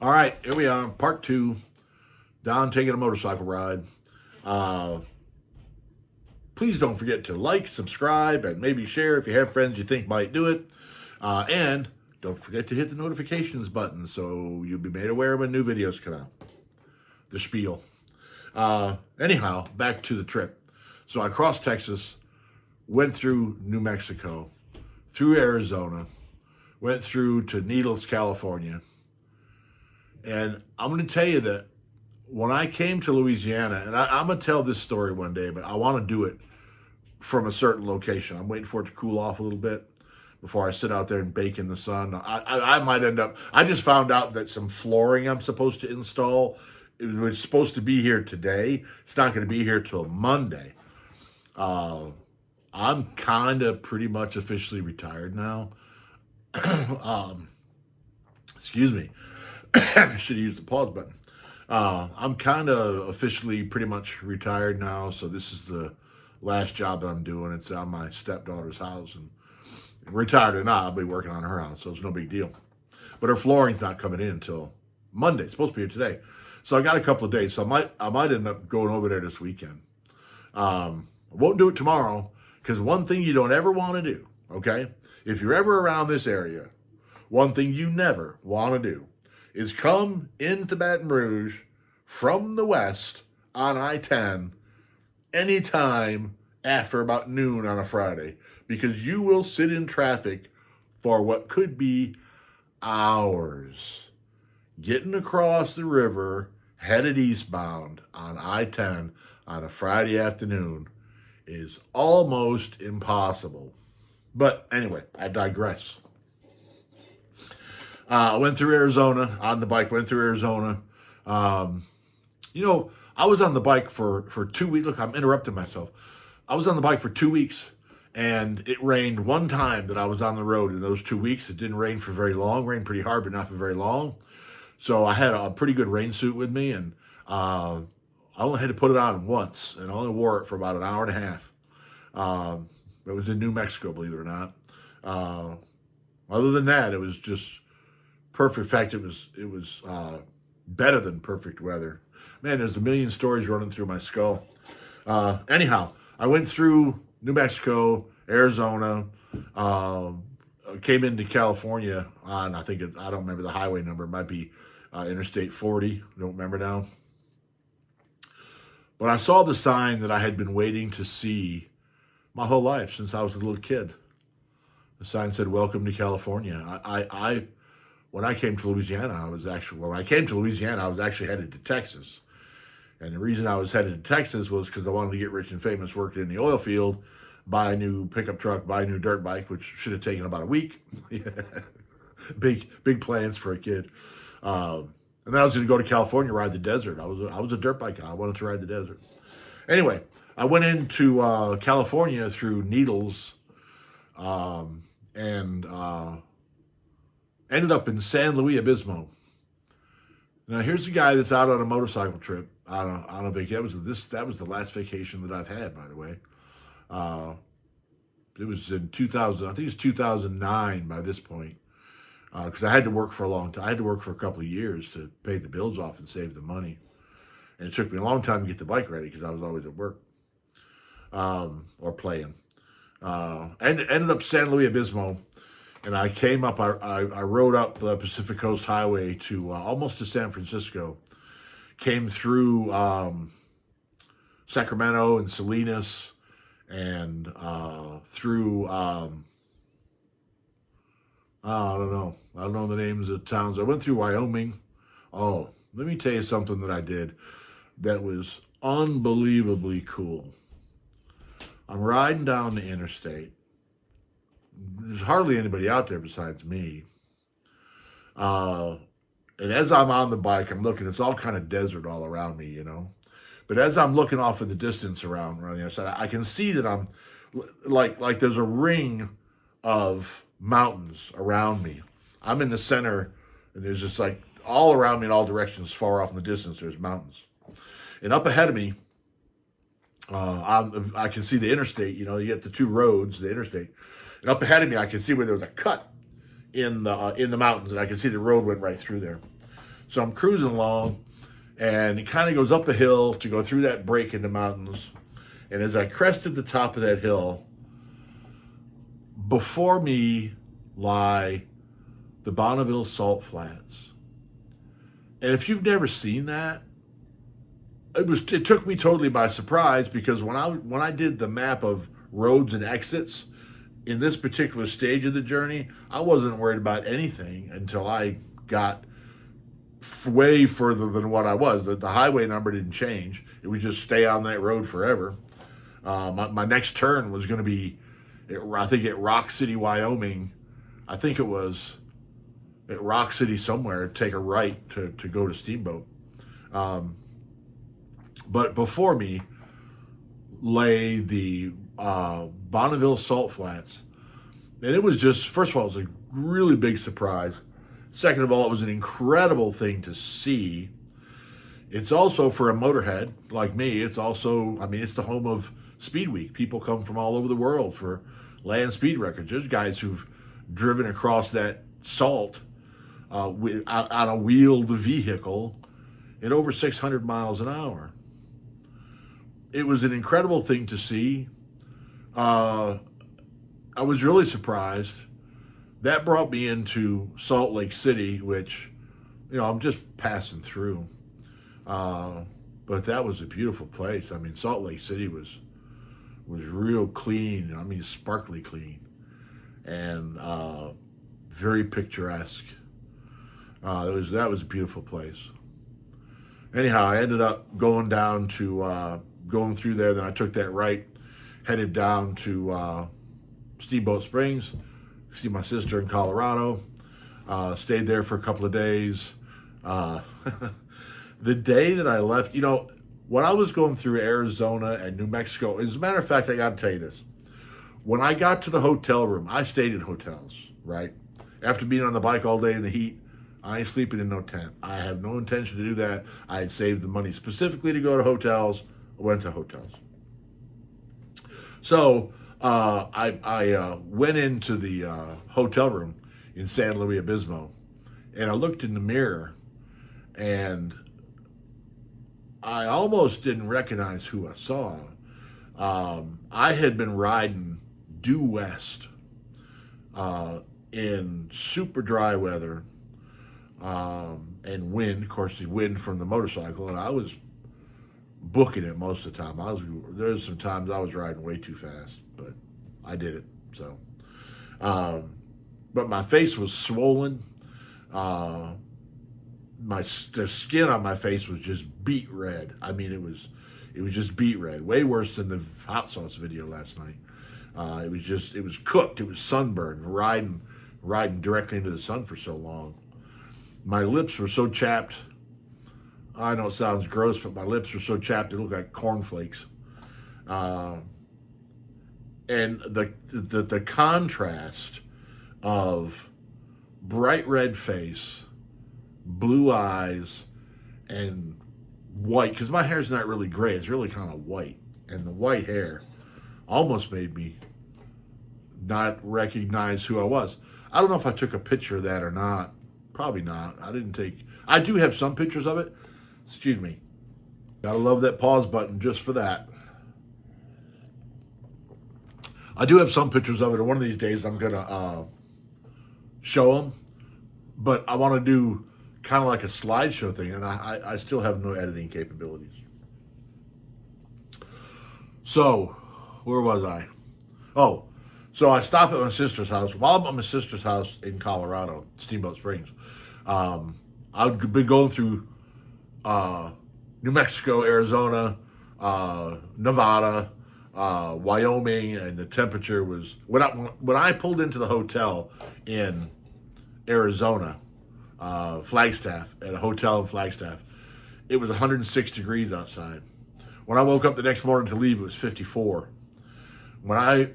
All right, here we are, part two. Don taking a motorcycle ride. Uh, Please don't forget to like, subscribe, and maybe share if you have friends you think might do it. And don't forget to hit the notifications button so you'll be made aware when new videos come out. The spiel. Anyhow, back to the trip. So I crossed Texas, went through New Mexico, through Arizona, went through to Needles, California. And I'm going to tell you that when I came to Louisiana, and I'm going to tell this story one day, but I want to do it from a certain location. I'm waiting for it to cool off a little bit before I sit out there and bake in the sun. I might end up, I just found out that some flooring I'm supposed to install, it was supposed to be here today. It's not going to be here till Monday. I'm kind of pretty much officially retired now. Excuse me. I should have used the pause button. I'm kind of officially pretty much retired now, so this is the last job that I'm doing. It's on my stepdaughter's house, and retired or not, I'll be working on her house, so it's no big deal. But her flooring's not coming in until Monday. It's supposed to be here today, so I got a couple of days. So I might end up going over there this weekend. I won't do it tomorrow because one thing you don't ever want to do, okay? If you're ever around this area, one thing you never want to do is come into Baton Rouge from the west on I-10 anytime after about noon on a Friday, because you will sit in traffic for what could be hours. Getting across the river, headed eastbound on I-10 on a Friday afternoon is almost impossible. But anyway, I digress. I went through Arizona on the bike, went through Arizona. I was on the bike for 2 weeks. Look, I'm interrupting myself. I was on the bike for 2 weeks, and it rained one time that I was on the road in those 2 weeks. It didn't rain for very long. Rained pretty hard, but not for very long. So I had a pretty good rain suit with me, and I only had to put it on once, and I only wore it for about an hour and a half. It was in New Mexico, believe it or not. Other than that, it was just perfect. In fact, it was better than perfect weather. Man, there's a million stories running through my skull. Anyhow, I went through New Mexico, Arizona, came into California on, I don't remember the highway number. It might be Interstate 40. I don't remember now. But I saw the sign that I had been waiting to see my whole life since I was a little kid. The sign said, "Welcome to California." When I came to Louisiana, I was actually headed to Texas. And the reason I was headed to Texas was because I wanted to get rich and famous, worked in the oil field, buy a new pickup truck, buy a new dirt bike, which should have taken about a week. Big plans for a kid. And then I was going to go to California, ride the desert. I was a dirt bike guy. I wanted to ride the desert. Anyway, I went into California through Needles, and ended up in San Luis Obispo. Now here's a guy that's out on a motorcycle trip on a vacation. That was the last vacation that I've had, by the way. It was in 2000. I think it was 2009 by this point, because I had to work for a long time. I had to work for a couple of years to pay the bills off and save the money, and it took me a long time to get the bike ready because I was always at work or playing. And ended up San Luis Obispo. And I came up, I rode up the Pacific Coast Highway to almost to San Francisco. Came through Sacramento and Salinas and through, I don't know. I don't know the names of towns. I went through Wyoming. Oh, let me tell you something that I did that was unbelievably cool. I'm riding down the interstate. There's hardly anybody out there besides me. And as I'm on the bike, I'm looking, it's all kind of desert all around me, But as I'm looking off in the distance around the other side, I can see that I'm like there's a ring of mountains around me. I'm in the center, and there's just like all around me in all directions, far off in the distance, there's mountains. And up ahead of me, I can see the interstate. You get the two roads, the interstate. And up ahead of me, I can see where there was a cut in the mountains, and I can see the road went right through there. So I'm cruising along, and it kind of goes up a hill to go through that break in the mountains. And as I crested the top of that hill, before me lie the Bonneville Salt Flats. And if you've never seen that, it took me totally by surprise, because when I did the map of roads and exits in this particular stage of the journey, I wasn't worried about anything until I got way further than what I was. The highway number didn't change. It would just stay on that road forever. My next turn was going to be, I think, at Rock City, Wyoming. I think it was at Rock City somewhere, take a right to go to Steamboat. But before me lay the Bonneville Salt Flats. And it was just, first of all, it was a really big surprise. Second of all, it was an incredible thing to see. It's also, for a motorhead like me, it's also, I mean, it's the home of Speed Week. People come from all over the world for land speed records. There's guys who've driven across that salt on a wheeled vehicle at over 600 miles an hour. It was an incredible thing to see. I was really surprised. That brought me into Salt Lake City, which, I'm just passing through. But that was a beautiful place. I mean, Salt Lake City was real clean. I mean, sparkly clean, and very picturesque. That was a beautiful place. Anyhow, I ended up going down to going through there. Then I took that right, headed down to Steamboat Springs, see my sister in Colorado. Stayed there for a couple of days. The day that I left, when I was going through Arizona and New Mexico, as a matter of fact, I got to tell you this. When I got to the hotel room, I stayed in hotels, right? After being on the bike all day in the heat, I ain't sleeping in no tent. I have no intention to do that. I had saved the money specifically to go to hotels. I went to hotels. So I went into the hotel room in San Luis Obispo, and I looked in the mirror, and I almost didn't recognize who I saw. I had been riding due west in super dry weather and wind, of course, the wind from the motorcycle, and I was booking it most of the time. There's some times I was riding way too fast, but I did it. So, but my face was swollen. The skin on my face was just beet red. I mean, it was just beet red, way worse than the hot sauce video last night. It was cooked. It was sunburned, riding directly into the sun for so long. My lips were so chapped. I know it sounds gross, but my lips were so chapped they looked like cornflakes. And the contrast of bright red face, blue eyes, and white, because my hair's not really gray, it's really kind of white, and the white hair almost made me not recognize who I was. I don't know if I took a picture of that or not. Probably not. I do have some pictures of it. Excuse me. Gotta love that pause button just for that. I do have some pictures of it, and one of these days I'm gonna show them, but I want to do kind of like a slideshow thing, and I still have no editing capabilities. So, where was I? Oh, so I stopped at my sister's house. While I'm at my sister's house in Colorado, Steamboat Springs, I've been going through New Mexico, Arizona, Nevada, Wyoming, and the temperature was, when I pulled into the hotel in Arizona, Flagstaff, at a hotel in Flagstaff, it was 106 degrees outside. When I woke up the next morning to leave, it was 54. When I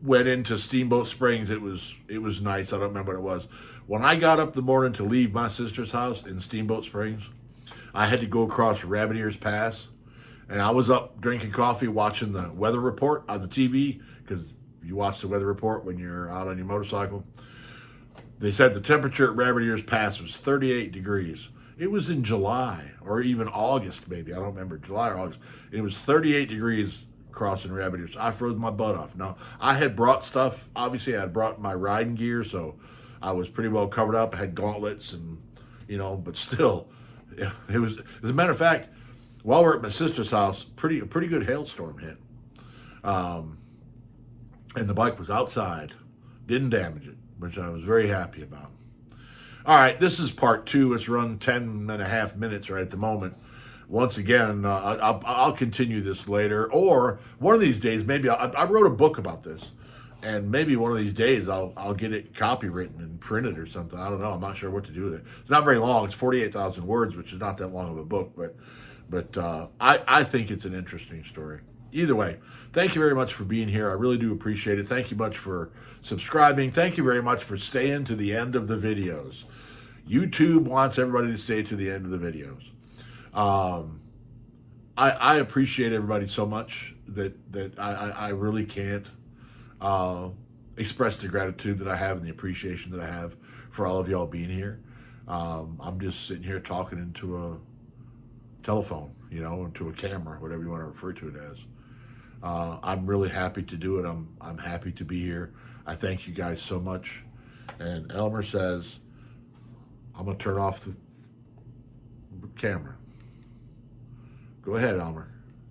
went into Steamboat Springs, it was nice. I don't remember what it was. When I got up the morning to leave my sister's house in Steamboat Springs, I had to go across Rabbit Ears Pass, and I was up drinking coffee, watching the weather report on the TV, because you watch the weather report when you're out on your motorcycle. They said the temperature at Rabbit Ears Pass was 38 degrees. It was in July or even August, maybe. I don't remember, July or August. And it was 38 degrees crossing Rabbit Ears. I froze my butt off. Now, I had brought stuff. Obviously, I had brought my riding gear, so I was pretty well covered up. I had gauntlets and, but still, it was, as a matter of fact, while we're at my sister's house, a pretty good hailstorm hit. And the bike was outside, didn't damage it, which I was very happy about. All right, this is part 2. It's run 10 and a half minutes right at the moment. Once again, I'll continue this later, or one of these days, maybe I wrote a book about this, and maybe one of these days I'll get it copywritten and printed or something. I don't know. I'm not sure what to do with it. It's not very long. It's 48,000 words, which is not that long of a book, but I think it's an interesting story. Either way, thank you very much for being here. I really do appreciate it. Thank you much for subscribing. Thank you very much for staying to the end of the videos. YouTube wants everybody to stay to the end of the videos. I appreciate everybody so much that I really can't express the gratitude that I have and the appreciation that I have for all of y'all being here. I'm just sitting here talking into a telephone, into a camera, whatever you want to refer to it as. I'm really happy to do it. I'm happy to be here. I thank you guys so much. And Elmer says, I'm going to turn off the camera. Go ahead, Elmer.